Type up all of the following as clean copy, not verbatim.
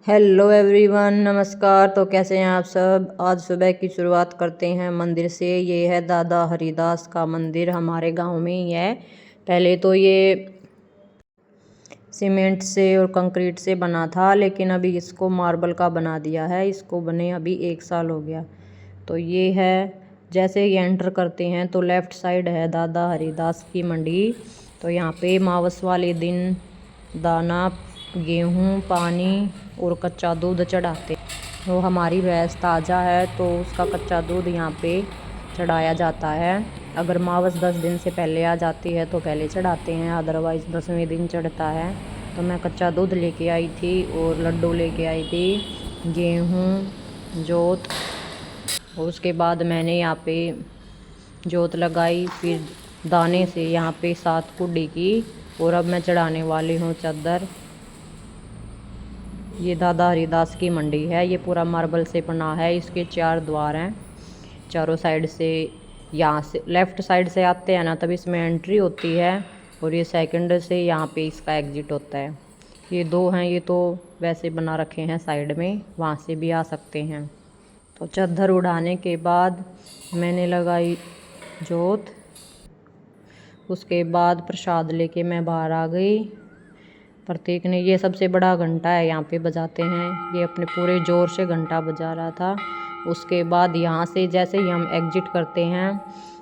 Hello everyone, नमस्कार। तो कैसे हैं आप सब। आज सुबह की शुरुआत करते हैं मंदिर से। ये है दादा हरिदास का मंदिर, हमारे गांव में ही है। पहले तो ये सीमेंट से और कंक्रीट से बना था, लेकिन अभी इसको मार्बल का बना दिया है। इसको बने अभी 1 साल हो गया। तो ये है, जैसे ही एंटर करते हैं तो लेफ़्ट साइड है दादा हरिदास की मंडी। तो यहाँ पे मावस वाले दिन दाना, गेहूँ, पानी और कच्चा दूध चढ़ाते। तो हमारी भैंस ताज़ा है तो उसका कच्चा दूध यहाँ पे चढ़ाया जाता है। अगर मावस 10 दिन से पहले आ जाती है तो पहले चढ़ाते हैं, अदरवाइज़ 10वें दिन चढ़ता है। तो मैं कच्चा दूध लेके आई थी और लड्डू लेके आई थी, गेहूँ, जोत। और उसके बाद मैंने यहाँ पे जोत लगाई, फिर दाने से यहाँ पे 7 कुड्डी की। और अब मैं चढ़ाने वाली हूँ चादर। ये दादा हरिदास की मंडी है। ये पूरा मार्बल से बना है। इसके 4 द्वार हैं, चारों साइड से। यहाँ से लेफ़्ट साइड से आते हैं ना, तब इसमें एंट्री होती है, और ये सेकंड से यहाँ पे इसका एग्ज़िट होता है। ये 2 हैं, ये तो वैसे बना रखे हैं साइड में, वहाँ से भी आ सकते हैं। तो चादर उड़ाने के बाद मैंने लगाई जोत। उसके बाद प्रसाद लेके मैं बाहर आ गई। प्रतीक ने, ये सबसे बड़ा घंटा है, यहाँ पे बजाते हैं। ये अपने पूरे ज़ोर से घंटा बजा रहा था। उसके बाद यहाँ से जैसे ही हम एग्जिट करते हैं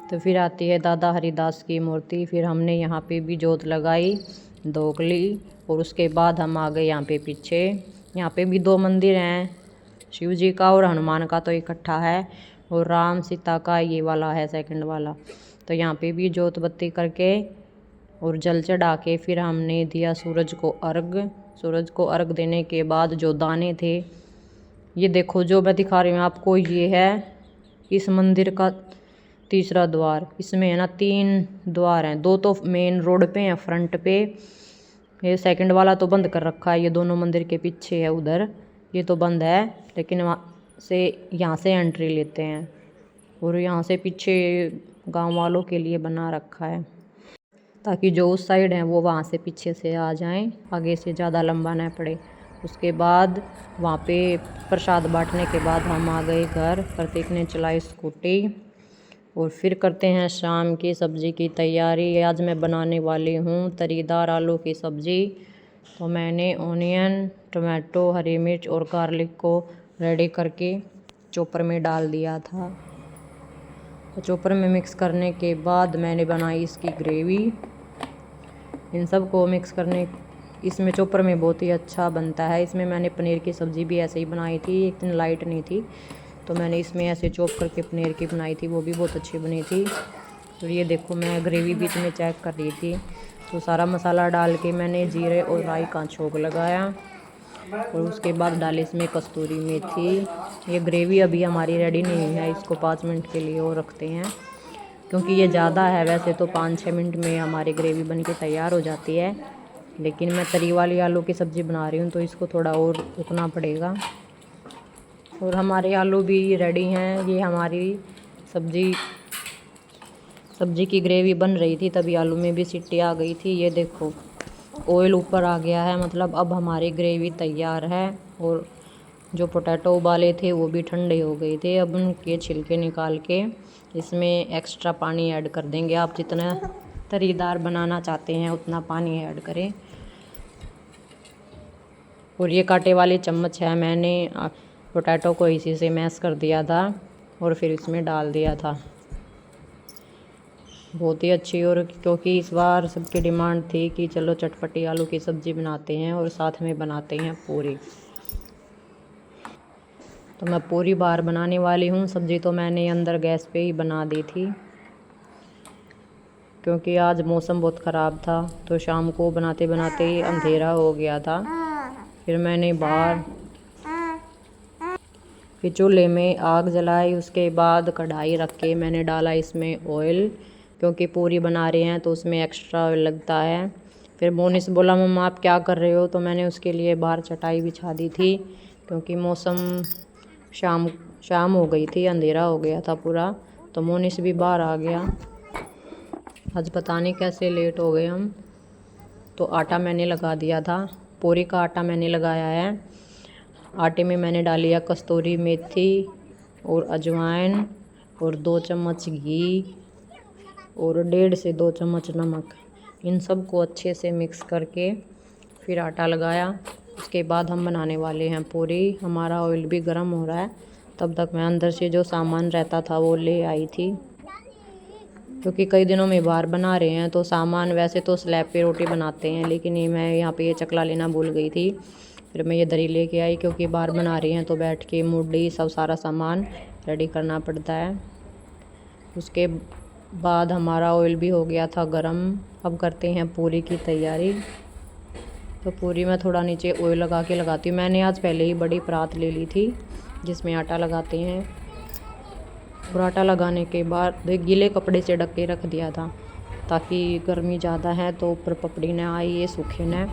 तो फिर आती है दादा हरिदास की मूर्ति। फिर हमने यहाँ पे भी जोत लगाई, दोगली। और उसके बाद हम आ गए यहाँ पे पीछे। यहाँ पे भी 2 मंदिर हैं, शिव जी का और हनुमान का तो इकट्ठा है, और राम सीता का ये वाला है सेकंड वाला। तो यहाँ पे भी जोत बत्ती करके और जल चढ़ा के फिर हमने दिया सूरज को अर्घ। सूरज को अर्घ देने के बाद जो दाने थे, ये देखो जो मैं दिखा रही हूँ आपको, ये है इस मंदिर का तीसरा द्वार। इसमें है ना 3 द्वार हैं, 2 तो मेन रोड पे हैं, फ्रंट पे। ये सेकंड वाला तो बंद कर रखा है, ये दोनों मंदिर के पीछे है उधर, ये तो बंद है। लेकिन वहाँ से, यहाँ से एंट्री लेते हैं, और यहाँ से पीछे गांव वालों के लिए बना रखा है, ताकि जो उस साइड हैं वो वहाँ से पीछे से आ जाएं, आगे से ज़्यादा लंबा ना पड़े। उसके बाद वहाँ पे प्रसाद बांटने के बाद हम आ गए घर। प्रतीक ने चलाई स्कूटी, और फिर करते हैं शाम की सब्ज़ी की तैयारी। आज मैं बनाने वाली हूँ तरीदार आलू की सब्ज़ी। तो मैंने ऑनियन, टमाटो, हरी मिर्च और गार्लिक को रेडी करके चॉपर में डाल दिया था। तो चॉपर में मिक्स करने के बाद मैंने बनाई इसकी ग्रेवी। इन सब को मिक्स करने, इसमें चॉपर में बहुत ही अच्छा बनता है। इसमें मैंने पनीर की सब्ज़ी भी ऐसे ही बनाई थी, इतनी लाइट नहीं थी, तो मैंने इसमें ऐसे चॉप करके पनीर की बनाई थी, वो भी बहुत अच्छी बनी थी। तो ये देखो, मैं ग्रेवी भी इसमें चेक कर रही थी। तो सारा मसाला डाल के मैंने जीरे और राई का छोंक लगाया, और उसके बाद डाली इसमें कस्तूरी मेथी। ये ग्रेवी अभी हमारी रेडी नहीं है, इसको 5 मिनट के लिए और रखते हैं, क्योंकि ये ज़्यादा है। वैसे तो 5-6 मिनट में हमारी ग्रेवी बन के तैयार हो जाती है, लेकिन मैं तरी वाली आलू की सब्ज़ी बना रही हूँ तो इसको थोड़ा और रुकना पड़ेगा। और हमारे आलू भी रेडी हैं। ये हमारी सब्ज़ी की ग्रेवी बन रही थी, तभी आलू में भी सीटी आ गई थी। ये देखो, ऑयल ऊपर आ गया है, मतलब अब हमारी ग्रेवी तैयार है। और जो पोटैटो उबाले थे वो भी ठंडे हो गए थे। अब उनके छिलके निकाल के इसमें एक्स्ट्रा पानी ऐड कर देंगे। आप जितना तरीदार बनाना चाहते हैं उतना पानी ऐड करें। और ये कांटे वाली चम्मच है, मैंने पोटैटो को इसी से मैश कर दिया था और फिर इसमें डाल दिया था। बहुत ही अच्छी, और क्योंकि इस बार सबकी डिमांड थी कि चलो चटपटी आलू की सब्ज़ी बनाते हैं और साथ में बनाते हैं पूरी। तो मैं पूरी बाहर बनाने वाली हूँ। सब्ज़ी तो मैंने अंदर गैस पे ही बना दी थी, क्योंकि आज मौसम बहुत ख़राब था, तो शाम को बनाते बनाते ही अंधेरा हो गया था। फिर मैंने बाहर फिर चूल्हे में आग जलाई। उसके बाद कढ़ाई रख के मैंने डाला इसमें ऑयल, क्योंकि पूरी बना रहे हैं तो उसमें एक्स्ट्रा ऑयल लगता है। फिर मोनिस बोला, मम्मा आप क्या कर रहे हो, तो मैंने उसके लिए बाहर चटाई बिछा दी थी, क्योंकि मौसम शाम हो गई थी, अंधेरा हो गया था पूरा। तो मोनिस भी बाहर आ गया। आज पता नहीं कैसे लेट हो गए हम। तो आटा मैंने लगा दिया था, पूरी का आटा मैंने लगाया है। आटे में मैंने डाली है कस्तूरी मेथी और अजवाइन और 2 चम्मच घी और 1.5 से 2 चम्मच नमक। इन सब को अच्छे से मिक्स करके फिर आटा लगाया। उसके बाद हम बनाने वाले हैं पूरी। हमारा ऑयल भी गर्म हो रहा है। तब तक मैं अंदर से जो सामान रहता था वो ले आई थी, क्योंकि कई दिनों में बाहर बना रहे हैं तो सामान वैसे तो स्लैब पे रोटी बनाते हैं, लेकिन ये मैं यहाँ पे ये चकला लेना भूल गई थी। फिर मैं ये दरी लेके आई, क्योंकि बाहर बना रही हैं तो बैठ के मुड्डी सब सारा सामान रेडी करना पड़ता है। उसके बाद हमारा ऑयल भी हो गया था गरम। अब करते हैं पूरी की तैयारी। तो पूरी मैं थोड़ा नीचे ऑयल लगा के लगाती हूँ। मैंने आज पहले ही बड़ी परात ले ली थी जिसमें आटा लगाते हैं, और आटा लगाने के बाद गीले कपड़े से ढक के रख दिया था, ताकि गर्मी ज़्यादा है तो ऊपर पपड़ी न आए, ये सूखे न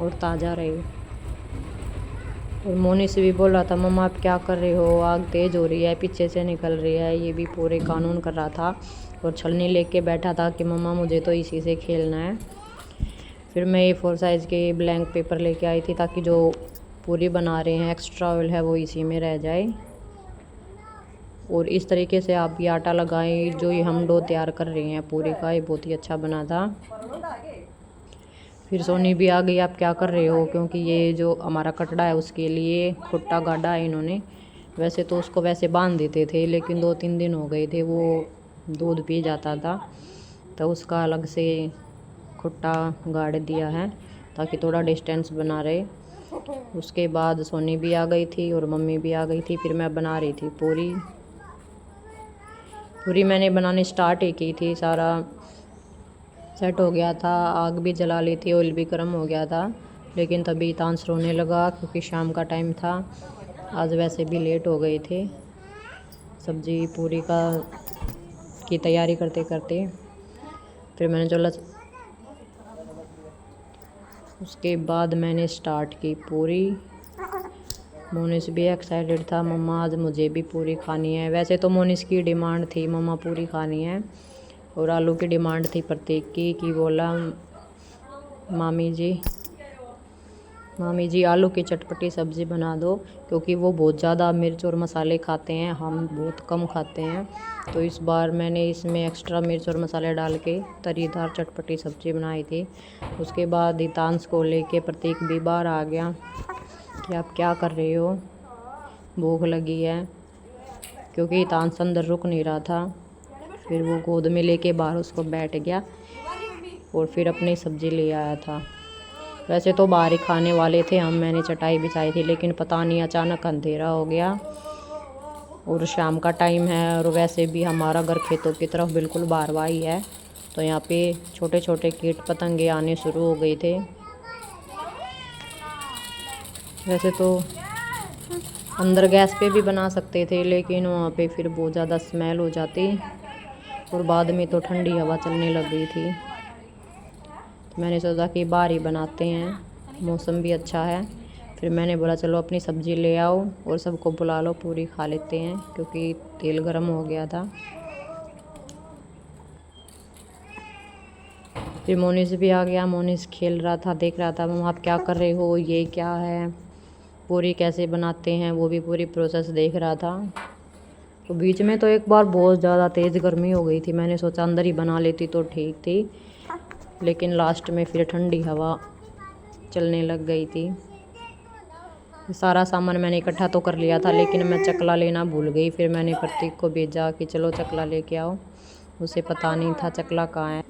और ताज़ा रहे। और मोनी से भी बोल रहा था, मम्मा आप क्या कर रहे हो, आग तेज़ हो रही है, पीछे से निकल रही है। ये भी पूरे कानून कर रहा था और छलनी लेके बैठा था कि मम्मा मुझे तो इसी से खेलना है। फिर मैं ये 4 साइज़ के ब्लैंक पेपर लेके आई थी, ताकि जो पूरी बना रहे हैं एक्स्ट्रा ऑयल है वो इसी में रह जाए। और इस तरीके से आप ये आटा लगाएं। जो ये हम डो तैयार कर रहे हैं पूरी का, ये बहुत ही अच्छा बना था। फिर सोनी भी आ गई, आप क्या कर रहे हो, क्योंकि ये जो हमारा कटड़ा है उसके लिए खुट्टा गाड़ा है इन्होंने। वैसे तो उसको वैसे बांध देते थे, लेकिन 2-3 दिन हो गए थे वो दूध पी जाता था, तो उसका अलग से खुट्टा गाड़ दिया है ताकि थोड़ा डिस्टेंस बना रहे। उसके बाद सोनी भी आ गई थी और मम्मी भी आ गई थी। फिर मैं बना रही थी पूरी मैंने बनानी स्टार्ट ही की थी। सारा सेट हो गया था, आग भी जला ली थी, ऑयल भी गर्म हो गया था, लेकिन तभी तांस रोने लगा क्योंकि शाम का टाइम था। आज वैसे भी लेट हो गए थे सब्जी पूरी की तैयारी करते करते। फिर मैंने चला, उसके बाद मैंने स्टार्ट की पूरी। मोनिस भी एक्साइटेड था, मम्मा आज मुझे भी पूरी खानी है। वैसे तो मोनिस की डिमांड थी मम्मा पूरी खानी है, और आलू की डिमांड थी प्रतीक की, कि बोला मामी जी आलू की चटपटी सब्ज़ी बना दो, क्योंकि वो बहुत ज़्यादा मिर्च और मसाले खाते हैं, हम बहुत कम खाते हैं। तो इस बार मैंने इसमें एक्स्ट्रा मिर्च और मसाले डाल के तरीदार चटपटी सब्ज़ी बनाई थी। उसके बाद हितांश को लेके प्रतीक भी बाहर आ गया कि आप क्या कर रहे हो, भूख लगी है, क्योंकि हितांश अंदर रुक नहीं रहा था। फिर वो गोद में लेके बाहर उसको बैठ गया और फिर अपनी सब्ज़ी ले आया था। वैसे तो बाहर ही खाने वाले थे हम, मैंने चटाई बिछाई थी, लेकिन पता नहीं अचानक अंधेरा हो गया और शाम का टाइम है, और वैसे भी हमारा घर खेतों की तरफ बिल्कुल बारवा ही है, तो यहाँ पे छोटे छोटे कीट पतंगे आने शुरू हो गए थे। वैसे तो अंदर गैस पे भी बना सकते थे, लेकिन वहाँ पे फिर बहुत ज़्यादा स्मेल हो जाती, और बाद में तो ठंडी हवा चलने लग गई थी। तो मैंने सोचा कि बाहर ही बनाते हैं, मौसम भी अच्छा है। फिर मैंने बोला चलो अपनी सब्ज़ी ले आओ और सबको बुला लो, पूरी खा लेते हैं, क्योंकि तेल गर्म हो गया था। फिर मोनिस भी आ गया। मोनिस खेल रहा था, देख रहा था, मम्मा आप क्या कर रहे हो, ये क्या है, पूरी कैसे बनाते हैं, वो भी पूरी प्रोसेस देख रहा था। तो बीच में तो एक बार बहुत ज़्यादा तेज़ गर्मी हो गई थी, मैंने सोचा अंदर ही बना लेती तो ठीक थी, लेकिन लास्ट में फिर ठंडी हवा चलने लग गई थी। सारा सामान मैंने इकट्ठा तो कर लिया था, लेकिन मैं चकला लेना भूल गई। फिर मैंने प्रतीक को भेजा कि चलो चकला लेके आओ, उसे पता नहीं था चकला कहाँ है।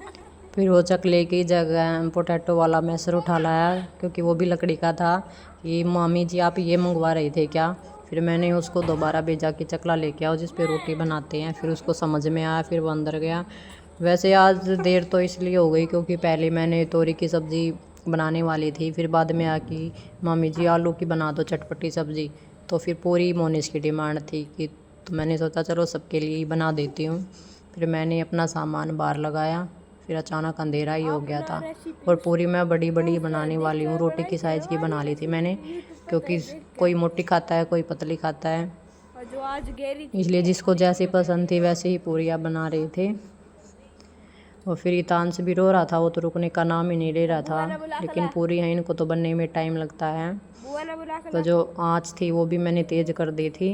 फिर वो चकले की जगह पोटैटो वाला मैसर उठा लाया, क्योंकि वो भी लकड़ी का था। कि मामी जी आप ये मंगवा रहे थे क्या। फिर मैंने उसको दोबारा भेजा कि चकला लेके आओ जिस पे रोटी बनाते हैं। फिर उसको समझ में आया, फिर वो अंदर गया। वैसे आज देर तो इसलिए हो गई क्योंकि पहले मैंने तोरी की सब्ज़ी बनाने वाली थी, फिर बाद में आके मामी जी आलू की बना दो चटपटी सब्ज़ी, तो फिर पूरी मोनिस की डिमांड थी कि, तो मैंने सोचा चलो सबके लिए ही बना देती हूँ। फिर मैंने अपना सामान बाहर लगाया, फिर अचानक अंधेरा ही हो गया था। और पूरी मैं बड़ी बड़ी बनाने वाली हूँ, रोटी की साइज़ की बना ली थी मैंने, क्योंकि कोई मोटी खाता है कोई पतली खाता है, इसलिए जिसको जैसी पसंद थी वैसे ही पूरियाँ बना रहे थे। और फिर हितांश भी रो रहा था, वो तो रुकने का नाम ही नहीं ले रहा था। लेकिन पूरी है, इनको तो बनने में टाइम लगता है। तो जो आँच थी वो भी मैंने तेज़ कर दी थी,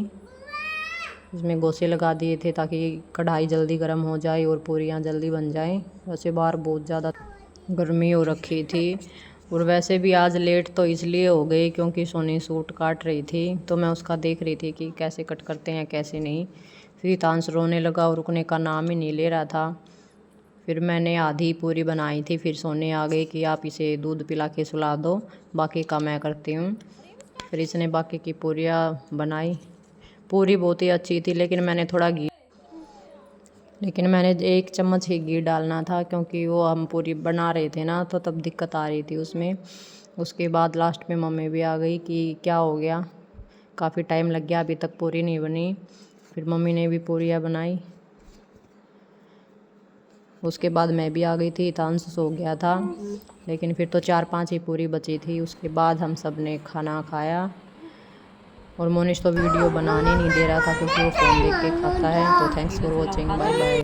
इसमें गोसे लगा दिए थे ताकि कढ़ाई जल्दी गर्म हो जाए और पूरियाँ जल्दी बन जाएं। वैसे बाहर बहुत ज़्यादा गर्मी हो रखी थी, और वैसे भी आज लेट तो इसलिए हो गई क्योंकि सोनी सूट काट रही थी, तो मैं उसका देख रही थी कि कैसे कट करते हैं कैसे नहीं। फिर हितांश रोने लगा और रुकने का नाम ही नहीं ले रहा था। फिर मैंने आधी पूरी बनाई थी, फिर सोने आ गई कि आप इसे दूध पिला के सुला दो, बाकी का मैं करती हूँ। फिर इसने बाकी की पूरियाँ बनाई। पूरी बहुत ही अच्छी थी, लेकिन मैंने 1 चम्मच ही घी डालना था, क्योंकि वो हम पूरी बना रहे थे ना, तो तब दिक्कत आ रही थी उसमें। उसके बाद लास्ट में मम्मी भी आ गई कि क्या हो गया, काफ़ी टाइम लग गया, अभी तक पूरी नहीं बनी। फिर मम्मी ने भी पूरियाँ बनाई। उसके बाद मैं भी आ गई थी, हितांश सो गया था, लेकिन फिर तो 4-5 ही पूरी बची थी। उसके बाद हम सब ने खाना खाया, और मोनिश तो वीडियो बनाने नहीं दे रहा था क्योंकि वो फ़ोन देख के खाता है। तो thanks for watching, bye bye.